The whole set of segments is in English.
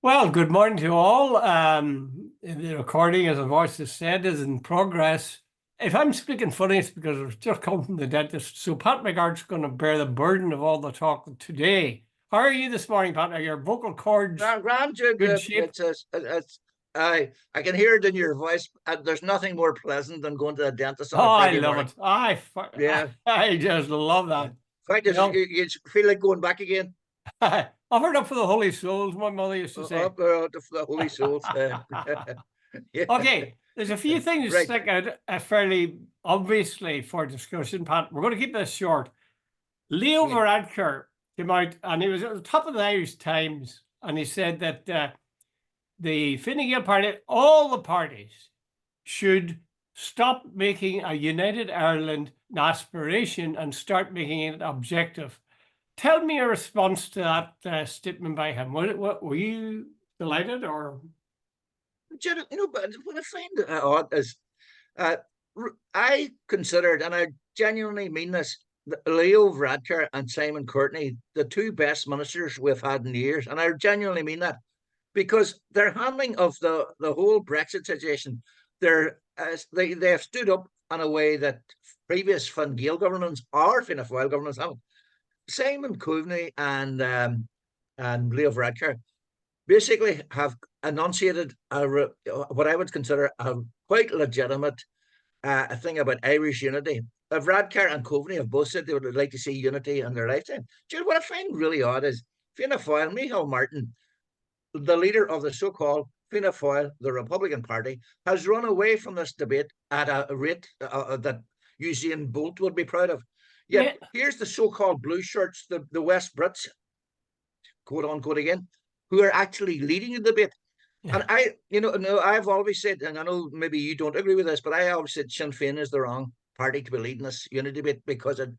Well, good morning to all. The recording, as the voice has said, is in progress. If I'm speaking funny, it's because I've just come from the dentist. So Pat McGart's going to bear the burden of all the talk today. How are you this morning, Pat? Are your vocal cords Grand, Jude, good shape? I can hear it in your voice. There's nothing more pleasant than going to the dentist Oh, on a I Friday love morning. it. I, Yeah. I just love In that. fact, You know, you feel like going back again. offered up for the Holy Souls, my mother used to say. Up to the Holy Souls. Yeah. Okay, there's a few things Right. stick out fairly obviously for discussion, Pat. We're going to keep this short. Leo Yeah. Varadkar came out and he was at the top of the Irish Times and he said that the Fine Gael party, all the parties, should stop making a united Ireland an aspiration and start making it objective. Tell me a response to that statement by him. Were you delighted or? Jude, but what I find odd is uh, I considered, and I genuinely mean this, Leo Varadkar and Simon Courtney, the two best ministers we've had in years. And I genuinely mean that, because their handling of the whole Brexit situation, they have stood up in a way that previous Fine Gael governments or Fianna Fáil governments haven't. Simon Coveney and Leo Varadkar basically have enunciated what I would consider a quite legitimate thing about Irish unity. Varadkar and Coveney have both said they would like to see unity in their lifetime. Do you know what I find really odd is Fianna Fáil, Micheál Martin, the leader of the so-called Fianna Fáil, the Republican Party, has run away from this debate at a rate that Usain Bolt would be proud of. Yeah, Yet here's the so-called blue shirts, the West Brits, quote unquote again, who are actually leading the debate. yeah. And no, I've always said, and I know maybe you don't agree with this, but I always said Sinn Féin is the wrong party to be leading this unity debate, because it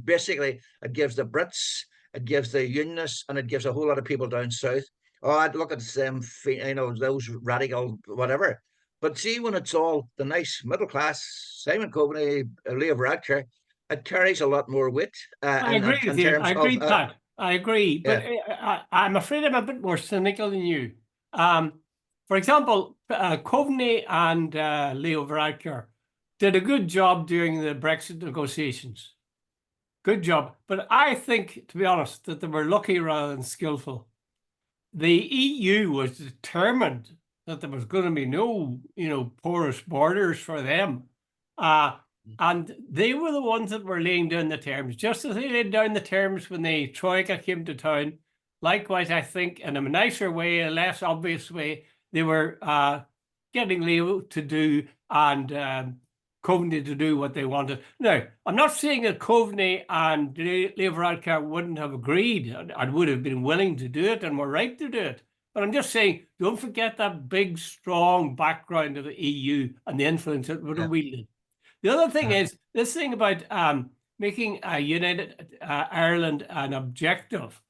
basically it gives the Brits, it gives the Unionists, and it gives a whole lot of people down south. Oh, I'd look at them, those radical whatever. But see, when it's all the nice middle class, Simon Coveney, Leo Varadkar, it carries a lot more weight I agree with in you. I terms of agree, Pat. I agree, but yeah. I'm afraid I'm a bit more cynical than you. Um, for example, Coveney and Leo Varadkar did a good job during the Brexit negotiations. Good job. But I think, to be honest, that they were lucky rather than skillful. The EU was determined that there was going to be no, porous borders for them. Uh, and they were the ones that were laying down the terms, just as they laid down the terms when the Troika came to town. Likewise, I think in a nicer way, a less obvious way, they were getting Leo to do and Coveney to do what they wanted. Now, I'm not saying that Coveney and Leo Varadkar wouldn't have agreed and would have been willing to do it and were right to do it. But I'm just saying, don't forget that big, strong background of the EU and the influence it would have Yeah. wielded. The other thing Uh, is this thing about making a united Ireland an objective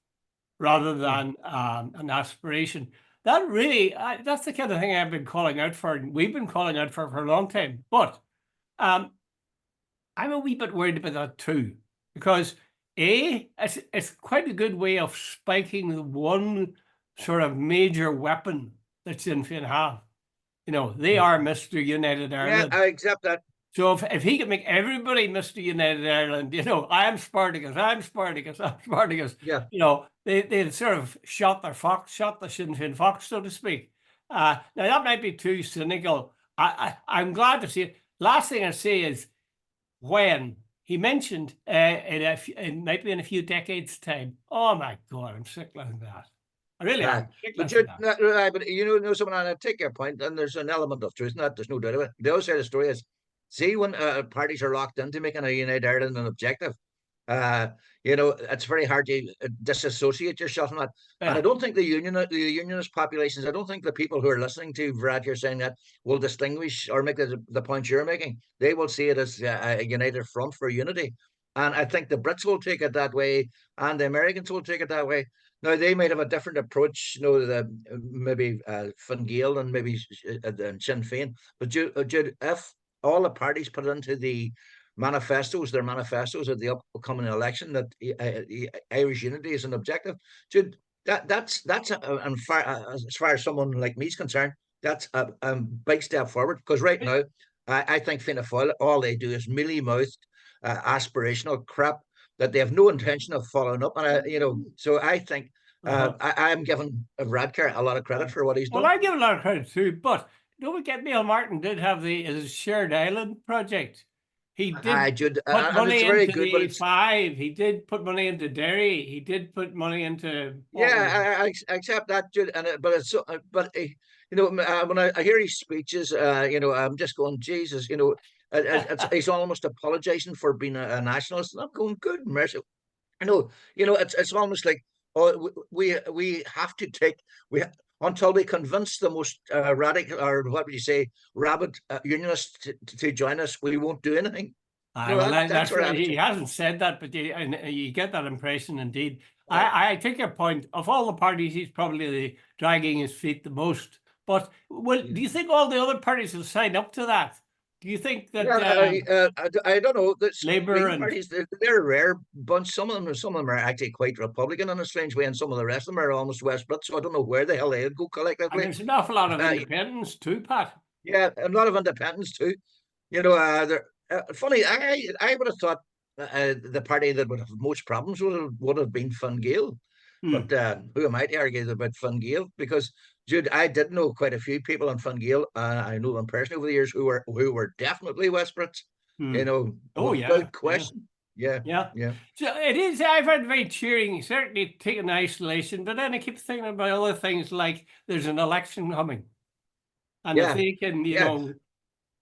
rather mm. than an aspiration. That really, that's the kind of thing I've been calling out for, and we've been calling out for a long time. But um, I'm a wee bit worried about that too, because it's quite a good way of spiking the one sort of major weapon that Sinn Féin have. They are Mr. United Yeah, Ireland. I accept that. So if he can make everybody Mr. United Ireland, I am Spartacus, I'm Spartacus, I'm Spartacus, Yeah. they sort of shot the Sinn Féin fox, so to speak. Now that might be too cynical. I'm glad to see it. Last thing I say is when he mentioned it might be in a few decades' time. Oh my God, I'm sick like that. I really Uh, am sick but like that. someone, and I take your point, and there's an element of truth in that. There's no doubt of it. The other side of the story is, see, when parties are locked into making a United Ireland an objective, uh, it's very hard to disassociate yourself from that. And I Yeah. don't think the unionist populations, I don't think the people who are listening to Brad here saying that will distinguish or make the point you're making. They will see it as a united front for unity. And I think the Brits will take it that way, and the Americans will take it that way. Now they might have a different approach, maybe Fine Gael and maybe and Sinn Féin. But Jude, if all the parties put into their manifestos at the upcoming election, that Irish unity is an objective, Jude, that's as far as someone like me is concerned, that's a big step forward. Because right now, I think Fianna Fáil, all they do is mealy mouthed, aspirational crap that they have no intention of following up. And so I think Uh-huh. I'm giving Radker a lot of credit for what he's Well, done. I give a lot of credit too, but don't forget Neil Martin did have his shared island project. He did I Jude, put and it's money very into good, but the it's A5. He did put money into Derry. He did put money into what was it? yeah, I accept that, Jude, but it's so, when I hear his speeches, I'm just going, Jesus, he's almost apologizing for being a nationalist. And I'm going, good mercy, it's almost like, oh, we have to take we until we convince the most radical, or what would you say, rabid unionists to join us, we won't do anything. Aye, well, That's that's our right. He attitude. hasn't said that, but you get that impression indeed. Uh, I take your point. Of all the parties, he's probably dragging his feet the most. But do you think all the other parties will sign up to that? Do you think Yeah, that I don't know. The Labour Green and parties, they're a rare bunch. Some of them are actually quite Republican in a strange way, and some of the rest of them are almost West Brit. So I don't know where the hell they'd go collectively. there's an awful lot of Uh, independents too, Pat? yeah, a lot of independents too. They're funny. I would have thought the party that would have most problems would have been Fine Gael. Hmm. But who am I to argue about Fine Gael? Because Jude, I did know quite a few people in Fine Gael. I know them personally over the years who were definitely West Brits. Hmm. Oh yeah, Without yeah. question. Yeah, Yeah. yeah, So it is, I find it very cheering, certainly taking isolation, but then I keep thinking about other things like there's an election coming. And if yeah, they can, yeah.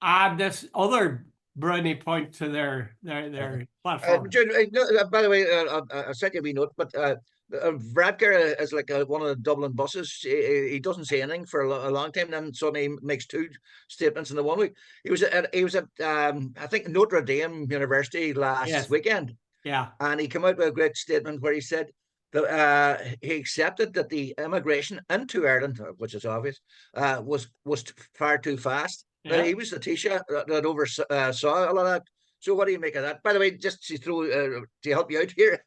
add this other brownie point to their platform. Jude, by the way, I sent you a wee note, but Radker is like one of the Dublin buses. He doesn't say anything for a long time, then suddenly he makes two statements in the 1 week. He was at I think Notre Dame University last Yes. weekend, Yeah. and he came out with a great statement where he said that he accepted that the immigration into Ireland, which is obvious, was far too fast. Now, Yeah. he was the Taoiseach that oversaw a lot of that. So what do you make of that? By the way, just to help you out here,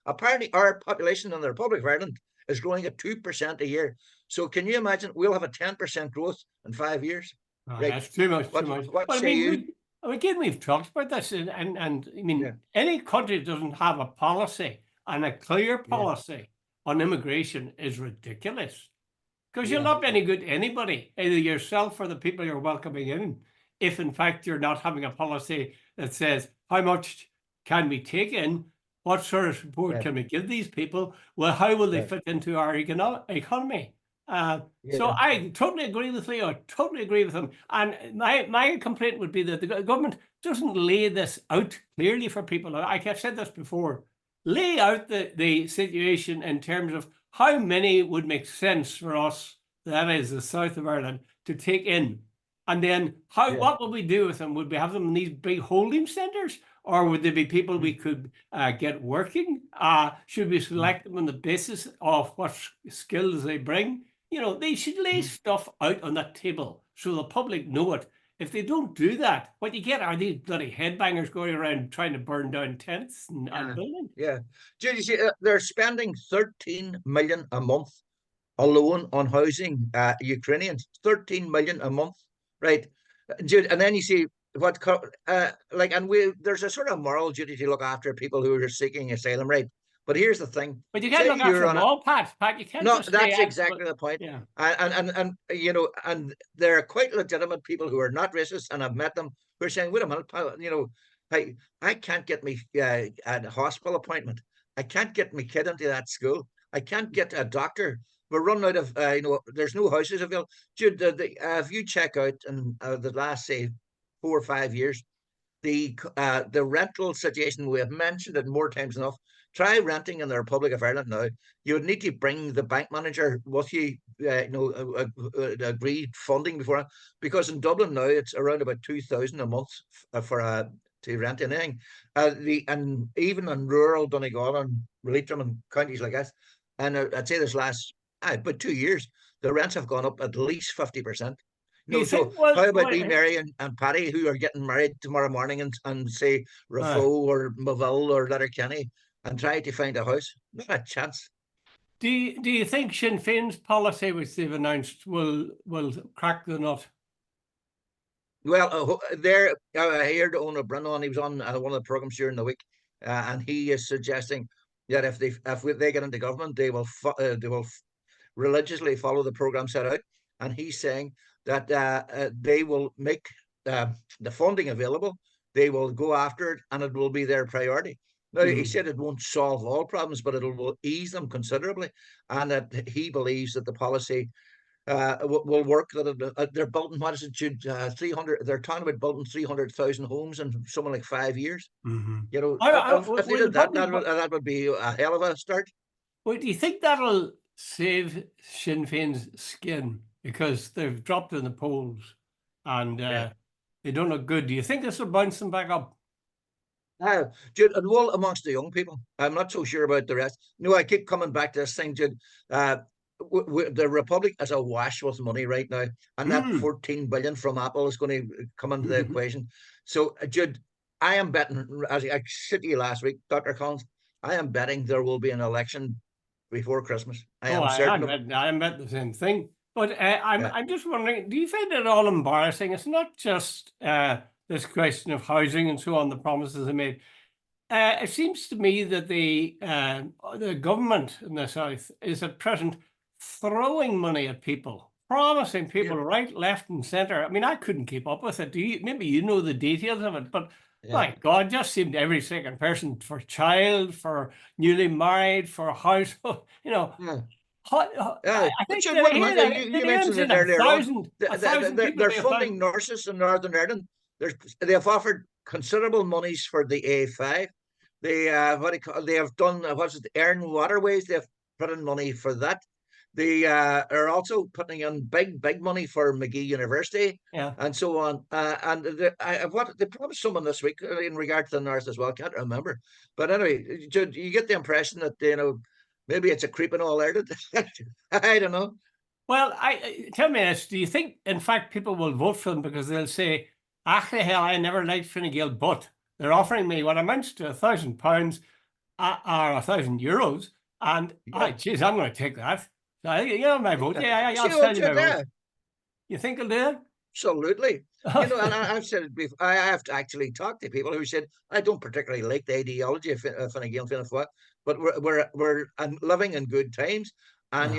apparently our population in the Republic of Ireland is growing at 2% a year. So can you imagine we'll have a 10% growth in 5 years? Oh, Right. that's too much, too What much. what But I say mean, you? again, we've talked about this, and I Yeah, mean, any country that doesn't have a policy and a clear yeah, policy on immigration is ridiculous. Because you'll yeah, not be any good to anybody, either yourself or the people you're welcoming in, if in fact you're not having a policy that says how much can we take in, what sort of support yeah, can we give these people, well, how will they yeah, fit into our economy? So yeah, I totally agree with Leo. I totally agree with him. And my complaint would be that the government doesn't lay this out clearly for people. Like I've said this before, lay out the situation in terms of how many would make sense for us, that is the south of Ireland, to take in? And then yeah. what would we do with them? Would we have them in these big holding centres? Or would there be people we could get working? Should we select them on the basis of what skills they bring? They should lay stuff out on that table so the public know it. If they don't do that, what you get are these bloody headbangers going around trying to burn down tents and Yeah, buildings. yeah. Did you see they're spending 13 million a month alone on housing Ukrainians? 13 million a month, right? Jude, and then you see and there's a sort of moral duty to look after people who are seeking asylum, right? But here's the thing: But you can't say look after you're them on a all, Pat. Pat, you can't no, just say, that's exactly the point. yeah. And there are quite legitimate people who are not racist, and I've met them who are saying, "Wait a minute, pal, I can't get me a hospital appointment. I can't get my kid into that school. I can't get a doctor. We're running out of, there's no houses available." Jude, if you check out in the last, say, 4 or 5 years, the rental situation, we have mentioned it more times than enough. Try renting in the Republic of Ireland now. You would need to bring the bank manager with you, agreed funding before, because in Dublin now it's around about 2,000 a month for to rent anything. And even in rural Donegal and Leitrim and counties like that, and I'd say this last about 2 years, the rents have gone up at least 50%. Do you So think, well, how about we, Mary and Paddy, who are getting married tomorrow morning and say uh, Rafo or Moville or Letterkenny and try to find a house? Not a chance. do you think Sinn Féin's policy, which they've announced, will crack the nut? Well, there, I heard Ona Brennan. He was on one of the programs during the week, and he is suggesting that if they get into government, they will religiously follow the program set out. And he's saying that they will make the funding available. They will go after it, and it will be their priority. Now, he said it won't solve all problems, but it will ease them considerably, and that he believes that the policy will work. That they're building, what is it, Jude? 300. They're talking about building 300,000 homes in something like 5 years. You know, if they did that, that would be a hell of a start. Well, do you think that'll save Sinn Féin's skin because they've dropped in the polls and they don't look good? Do you think this will bounce them back up? Jude, and well, amongst the young people, I'm not so sure about the rest. No, I keep coming back to this thing, Jude. The Republic is awash with money right now, and that 14 billion from Apple is going to come into the equation. So, Jude, I am betting, as I said to you last week, Dr. Collins, I am betting there will be an election before Christmas. I am certain. I'm betting the same thing. But I'm just wondering, do you find it all embarrassing? It's not just this question of housing and so on, the promises they made. It seems to me that the government in the South is at present throwing money at people, promising people right, left, and centre. I mean, I couldn't keep up with it. Maybe you know the details of it, but my God, just seemed every second person for child, for newly married, for a household, you know. I think you mentioned it earlier on. They're funding nurses in Northern Ireland. They have offered considerable monies for the A5. They they have done what's it, Earn Waterways. They've put in money for that. They are also putting in big money for McGee University, and so on. And they promised someone this week in regard to the North as well. I can't remember, but anyway, you get the impression that maybe it's a creeping all out. I don't know. Well, tell me this: do you think, in fact, people will vote for them because they'll say, "Ah, the hell, I never liked Fine Gael, but they're offering me what amounts to £1,000 or €1,000, and geez, I'm going to take that." So, my vote. I'll stand my vote. You think I'll do it? Absolutely. And I've said it before. I have to actually talk to people who said, I don't particularly like the ideology of Fine Gael, but we're living in good times, and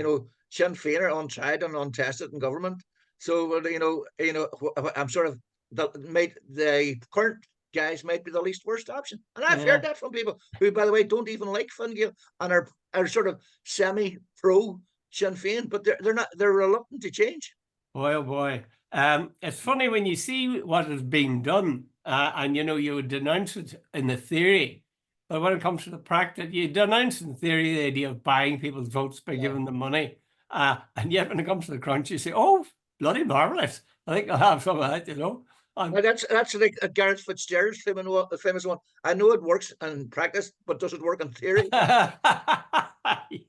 Sinn Féin are untried and untested in government. So I'm sort of the current guys might be the least worst option, and I've heard that from people who, by the way, don't even like Fine Gael and are sort of semi-pro Sinn Féin, but they're reluctant to change. Boy, oh boy. It's funny when you see what is being done, and you would denounce it in the theory, but when it comes to the practice, you denounce in theory the idea of buying people's votes by giving them money, and yet when it comes to the crunch, you say, "Oh, bloody marvelous! I think I'll have some of that," That's like Gareth Fitzgerald's famous one. I know it works in practice, but does it work in theory?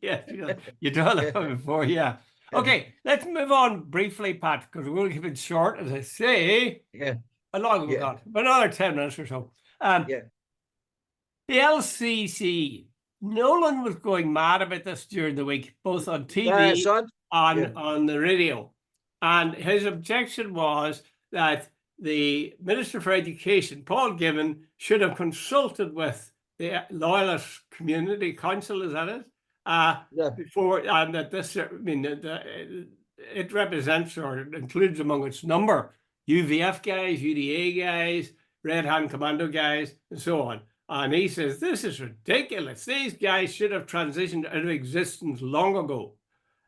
Yes, you done that before, yeah. Okay, let's move on briefly, Pat, because we're going to keep it short, as I say. How long have we got? But another 10 minutes or so. The LCC. Nolan was going mad about this during the week, both on TV and on the radio. And his objection was that the Minister for Education, Paul Givan, should have consulted with the Loyalist Community Council, is that it? Before, and that this, it represents or includes among its number UVF guys, UDA guys, Red Hand Commando guys, and so on. And he says, this is ridiculous. These guys should have transitioned out of existence long ago.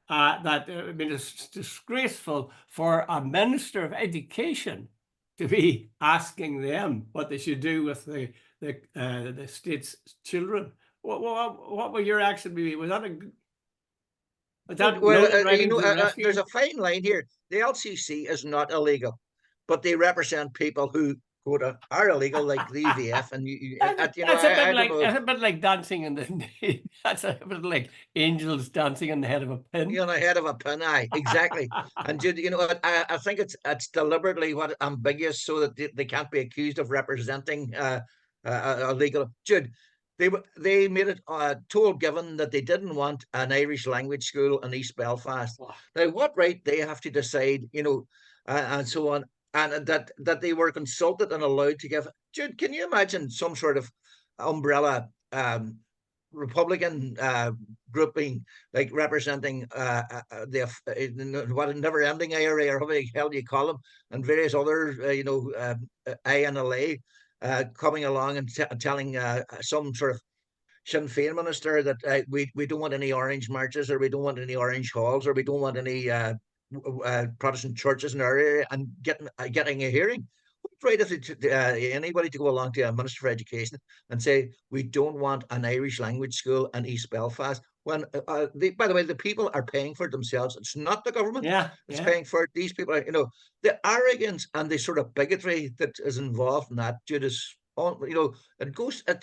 It's disgraceful for a Minister of Education to be asking them what they should do with the state's children. What would your reaction be? Was that there's a fine line here. The LCC is not illegal, but they represent people who are illegal, like the UVF, and that's a bit like dancing in the. That's a bit like angels dancing on the head of a pin. On the head of a pin, exactly. And I think it's deliberately ambiguous so that they can't be accused of representing illegal. Jude, they made it told given that they didn't want an Irish language school in East Belfast. Oh, Now, what right they have to decide, and so on, and that they were consulted and allowed to give. Jude, can you imagine some sort of umbrella Republican grouping, like representing what a never-ending IRA, or how the hell do you call them, and various other INLA coming along and telling some sort of Sinn Féin minister that we don't want any orange marches, or we don't want any orange halls, or we don't want any Protestant churches in our area, and getting a hearing. What right is anybody to go along to a minister for education and say we don't want an Irish language school in East Belfast, when by the way, the people are paying for it themselves. It's not the government. yeah, It's yeah. paying for it. These people are, the arrogance and the sort of bigotry that is involved in that, Jude, it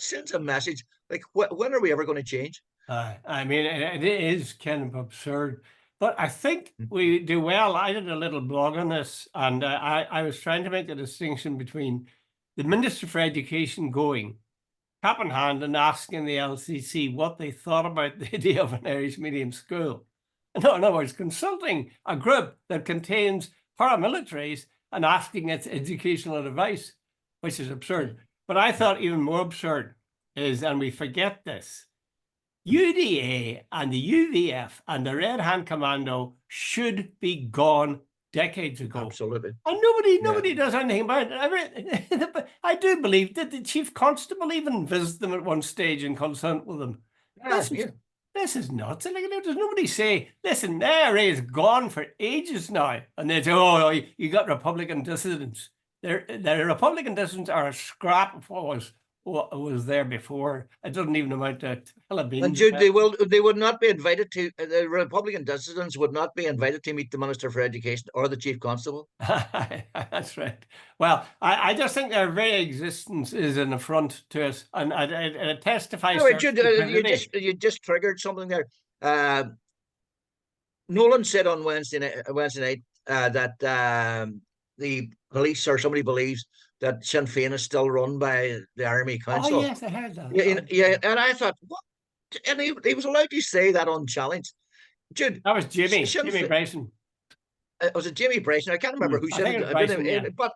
sends a message like, when are we ever going to change? I mean, it is kind of absurd, but I think we do well. I did a little blog on this, and I was trying to make a distinction between the Minister for Education going cap in hand and asking the LCC what they thought about the idea of an Irish medium school. No, in other words, consulting a group that contains paramilitaries and asking its educational advice, which is absurd. But I thought even more absurd is, and we forget this, UDA and the UVF and the Red Hand Commando should be gone decades ago. Absolutely. And nobody Yeah. does anything about it. I do believe that the chief constable even visited them at one stage and consult with them. This is nuts. Like, does nobody say, listen, the IRA is gone for ages now, and they say, oh, you got Republican dissidents. The Republican dissidents are a scrap of what was there before. It doesn't even amount to And beans. Jude, they would not be invited to, the Republican dissidents would not be invited to meet the Minister for Education or the Chief Constable. That's right. Well, I just think their very existence is an affront to us, and it testifies Anyway, to Jude, stupidity. you just triggered something there. Nolan said on Wednesday night that the police or somebody believes that Sinn Féin is still run by the Army Oh, Council. yes, I heard that. Yeah, and I thought, what? And he was allowed to say that unchallenged. Jude, That was Jimmy Féin, Bryson. was it Jimmy Bryson? I can't remember who I said think it. it was Bryson, yeah. But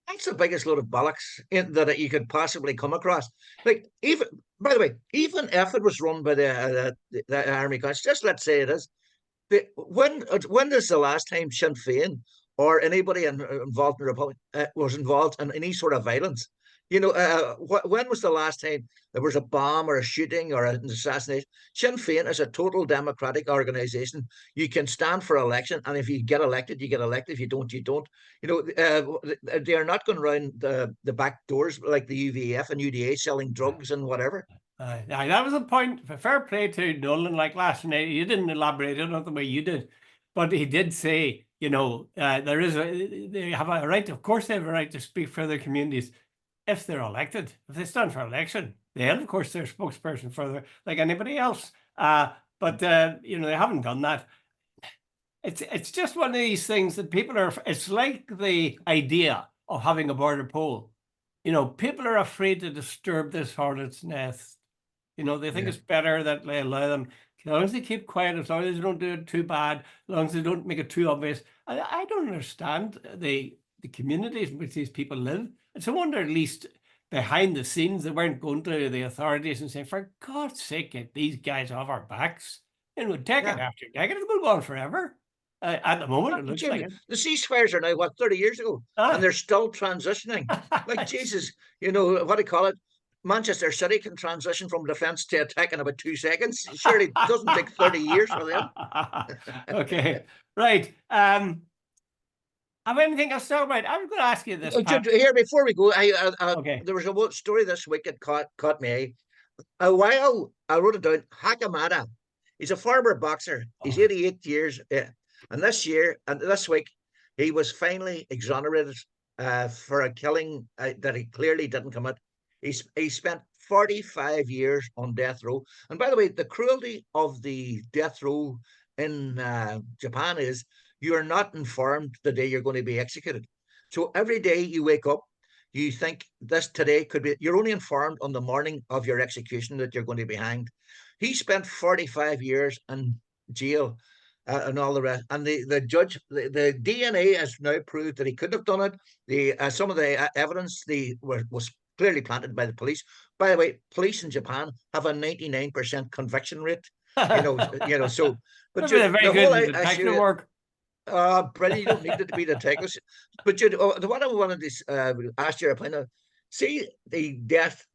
that's the biggest load of bollocks that you could possibly come across. Like, even, by the way, even if it was run by the Army Council, just let's say it is. When is the last time Sinn Féin or anybody involved in the Republic was involved in any sort of violence? When was the last time there was a bomb or a shooting or an assassination? Sinn Féin is a total democratic organization. You can stand for election, and if you get elected, you get elected. If you don't, you don't. They are not going around the back doors like the UVF and UDA selling drugs and whatever. That was a point. Fair play to Nolan. Like last night, you didn't elaborate on it the way you did, but he did say, they have a right. Of course, they have a right to speak for their communities if they're elected. If they stand for election, then of course they're spokesperson for like anybody else. But they haven't done that. It's just one of these things that people are. It's like the idea of having a border poll. People are afraid to disturb this hornet's nest. They think it's better that they allow them, as long as they keep quiet, as long as they don't do it too bad, as long as they don't make it too obvious. I don't understand the communities in which these people live. It's a wonder, at least behind the scenes, they weren't going to the authorities and saying, for God's sake, get these guys off our backs. Decade after decade, it's going to go on forever. At the moment, it looks like it. The ceasefires are now, 30 years ago, and they're still transitioning. Like, Jesus, what do you call it? Manchester City can transition from defence to attack in about 2 seconds. Surely it doesn't take 30 years for them. Okay, right. Have anything else to talk about? I was going to ask you this. Here, before we go, Okay. There was a story this week that caught me. A while, I wrote it down. Hakamada. He's a former boxer. He's 88 years. And this week, he was finally exonerated for a killing that he clearly didn't commit. He spent 45 years on death row. And by the way, the cruelty of the death row in Japan is you are not informed the day you're going to be executed. So every day you wake up, do you think this today could be? You're only informed on the morning of your execution that you're going to be hanged. He spent 45 years in jail and all the rest. And the judge, the DNA has now proved that he couldn't have done it. Some of the evidence was clearly planted by the police. By the way, police in Japan have a 99% conviction rate. So, but Maybe they're very the good whole at detective work. Brilliant. You don't need it to be detectives. But Jude, what I wanted to ask your opinion, see the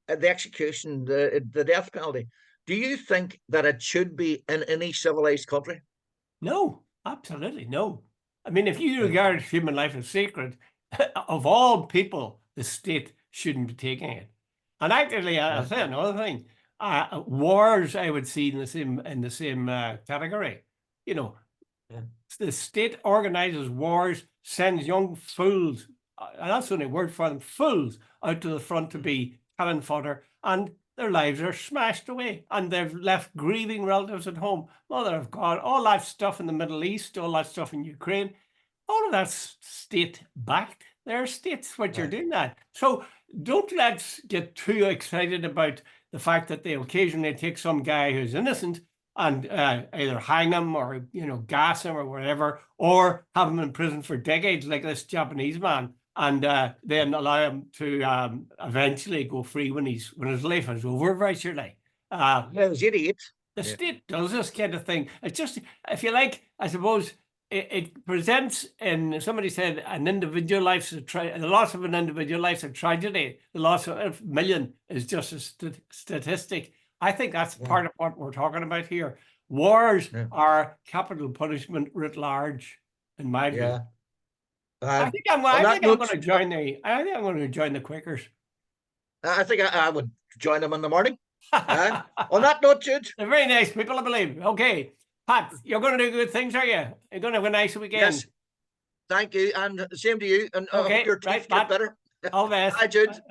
execution, the death penalty. Do you think that it should be in any civilized country? No, absolutely no. I mean, if you Yeah. regard human life as sacred, of all people, the state shouldn't be taking it. And actually, I'll Yeah. say another thing. Wars, I would see in the same category. You know, Yeah. the state organizes wars, sends young fools, and that's the only word for them, fools, out to the front to be cannon fodder, and their lives are smashed away, and they've left grieving relatives at home. Mother of God, all that stuff in the Middle East, all that stuff in Ukraine, all of that's state backed. There are states which are Yeah. doing that. So don't let's get too excited about the fact that they occasionally take some guy who's innocent and either hang him or gas him or whatever, or have him in prison for decades like this Japanese man, and then allow him to eventually go free when his life is over, virtually. Yeah, it was 88. The Yeah. state does this kind of thing. It's just, if you like, I suppose it presents, and somebody said, an individual life's the loss of an individual life's a tragedy. The loss of a million is just a statistic. I think that's part of what we're talking about here. Wars are capital punishment writ large, in my view. Yeah. I think I'm going to join the Quakers. I think I would join them in the morning. On that note, Jude. They're very nice people, I believe. Okay, Pat, you're going to do good things, are you? You're going to have a nice weekend. Yes. Thank you, and same to you. And I Okay, hope your teeth right, get Pat. better. All the best. Bye, Jude.